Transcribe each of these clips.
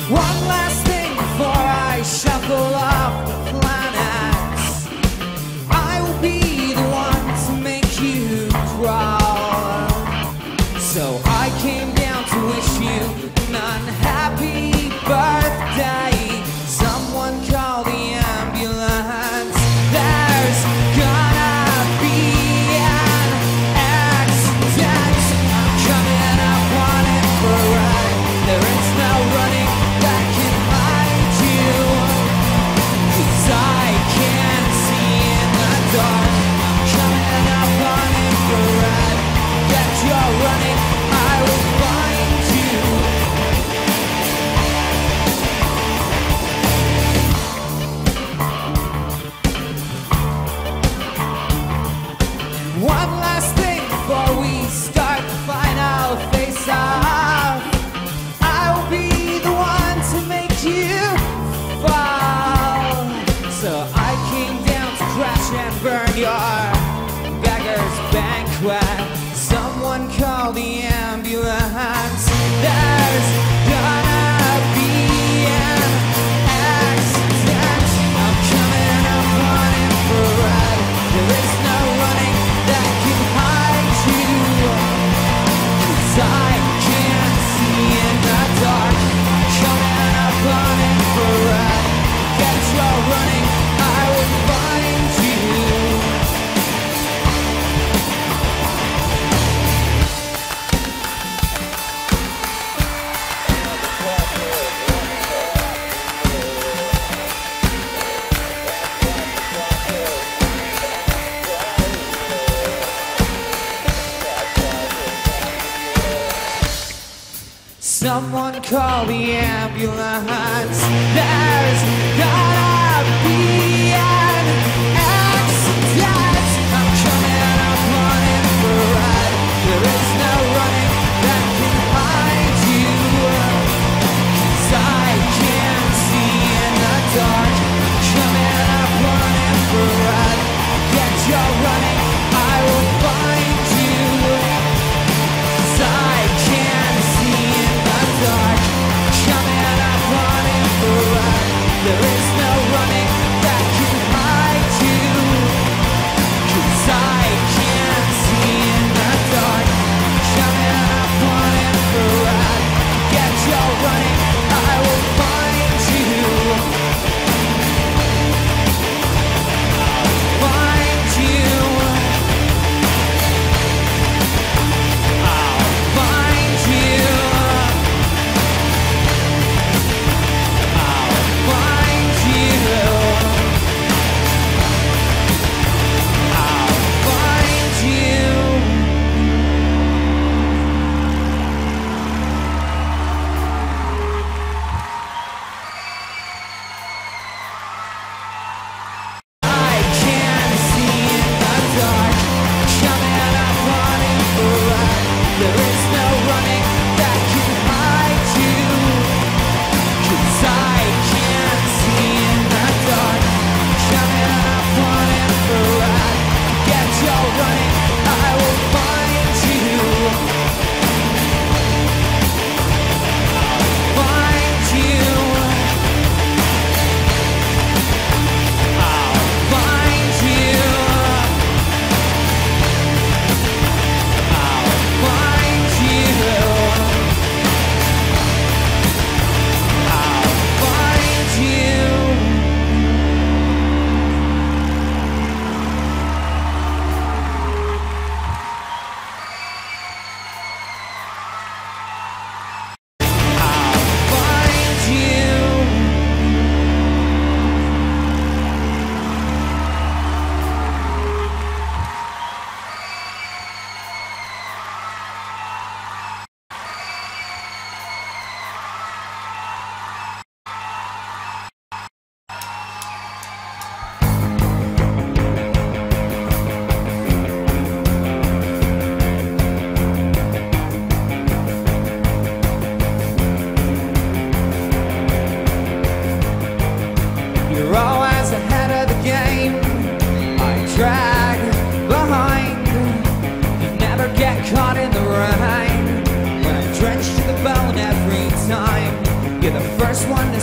One last thing before I shuffle off the planets. I will be the one to make you crawl. So I came down to wish you an unhappy birthday. Someone call the ambulance. There's gonna be an accident. I'm coming up on it for a ride. There is no running that can hide you, 'cause I can't see in the dark. I'm coming up on infrared. Get your running, I will find you. One last thing before we start the final face-off. I will be the one to make you fall. So I came down to crash and burn your beggar's banquet. Someone call the ambulance. There's gonna be an accident. I'm coming up on infrared. There is no running that can hide you, 'cause I can't see in the dark. Coming up on infrared. Get your running, I will find you. Someone call the ambulance. There's gonna be an accident. I'm coming up on infrared. There is no running that can hide you, 'cause I can't see in the dark. I'm coming up on infrared. Get your running, I will find you, 'cause I can't see in the dark. Coming up on infrared. There is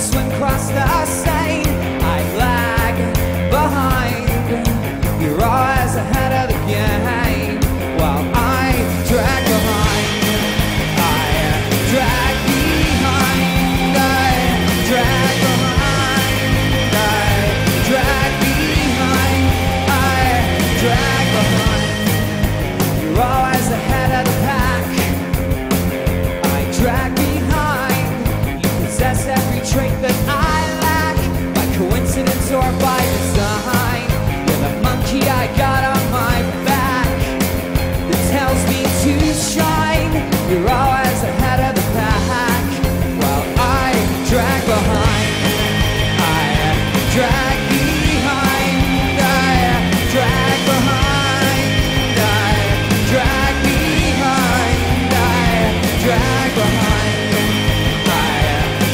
swim across the Seine. I lag behind. You're always ahead of the game, while I drag behind. I drag behind. I drag behind. I drag behind. I drag behind. You're always ahead of the pack. I drag behind. You possess every trait that I lack, by coincidence or by design. You're the monkey I got on my back that tells me to shine. You're always ahead of the pack, while I drag behind. I drag behind. I drag behind. I drag behind. I drag behind. I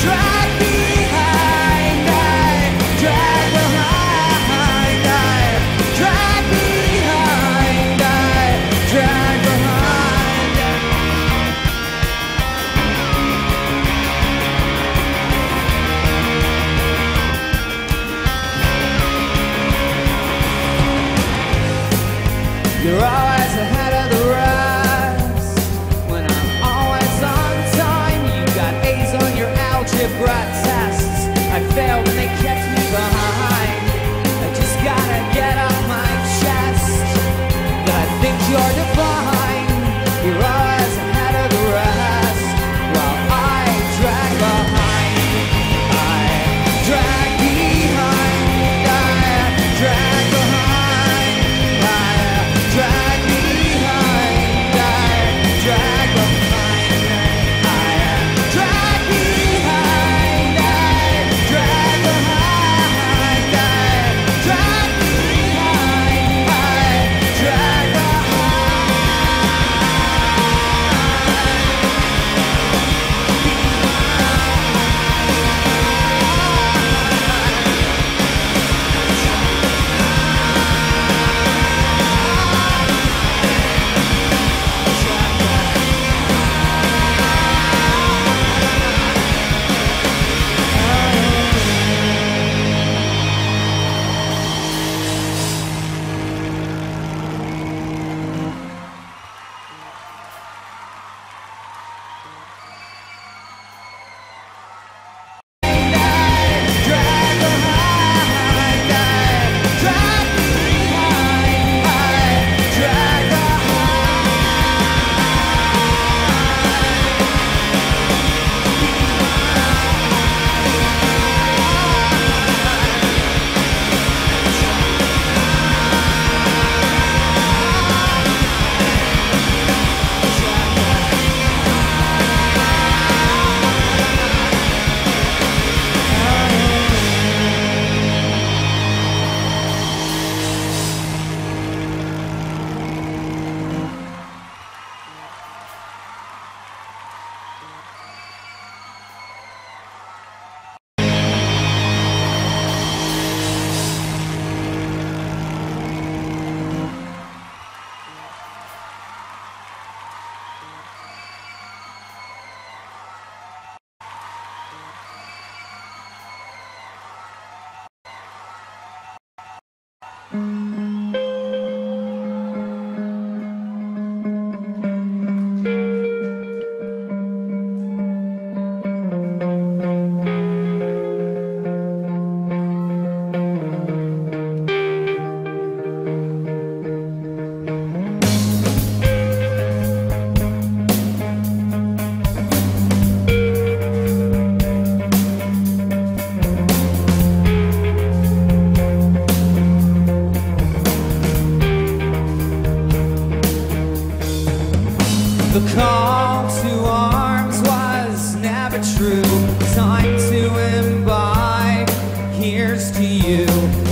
drag behind. I drag behind. I drag behind. I drag behind. You're always ahead of the rest when I'm always on time. You got A's on your algebra tests. I failed and they kept me behind. I just gotta get off my chest that I think you're divine. You're always ahead of the rest, while I drag behind. I drag behind. I drag behind. I drag behind. I drag behind. I drag behind. I drag behind. I drag behind. I drag behind. The call to arms was never true. Time to imbibe. Here's to you.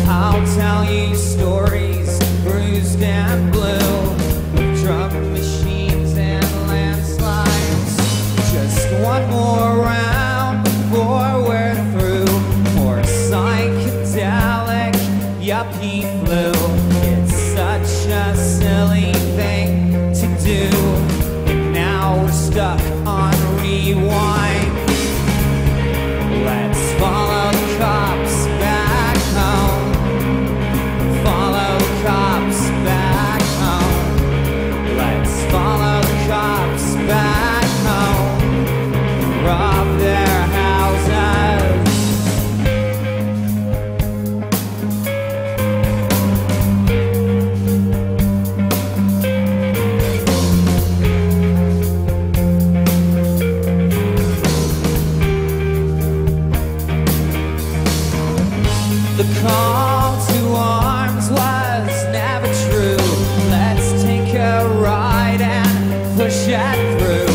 I'll tell you stories, bruised and blue, of drug machines and landslides. Just one more round before we're through. More psychedelic yuppie flu. It's such a silly thing to do. We're stuck on rewind. Let's find through.